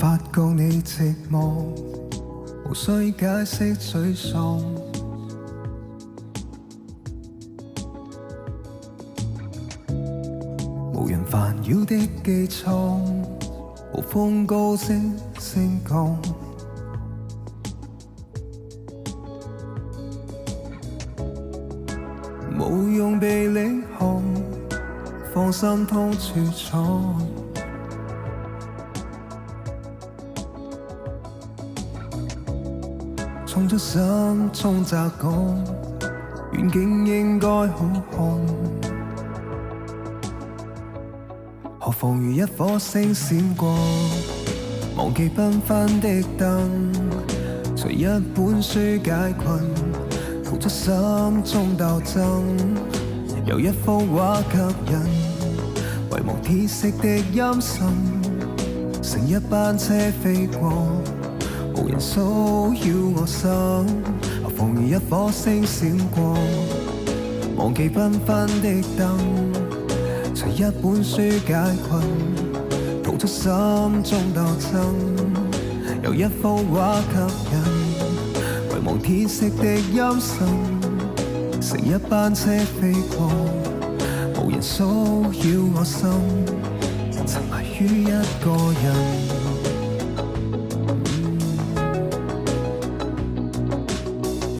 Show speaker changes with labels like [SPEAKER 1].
[SPEAKER 1] 發覺你寂寞，無需解釋沮喪。無人煩擾的機艙，無風高聲升降。無用被領航，放心通處闖。衝出心中窄港，遠景應該好看。何妨如一顆星閃過，忘記繽紛的燈，隨一本書解困，逃出心中鬥爭。有一幅畫吸引，遺忘鐵色的陰森，乘一班車飛過，無人騷擾我心。何妨如一顆星閃過，忘記繽紛的燈，隨一本書解困，逃出心中鬥爭。有一幅畫吸引，遺忘鐵色的陰森，乘一班車飛過，無人騷擾我心，沉迷於一個人。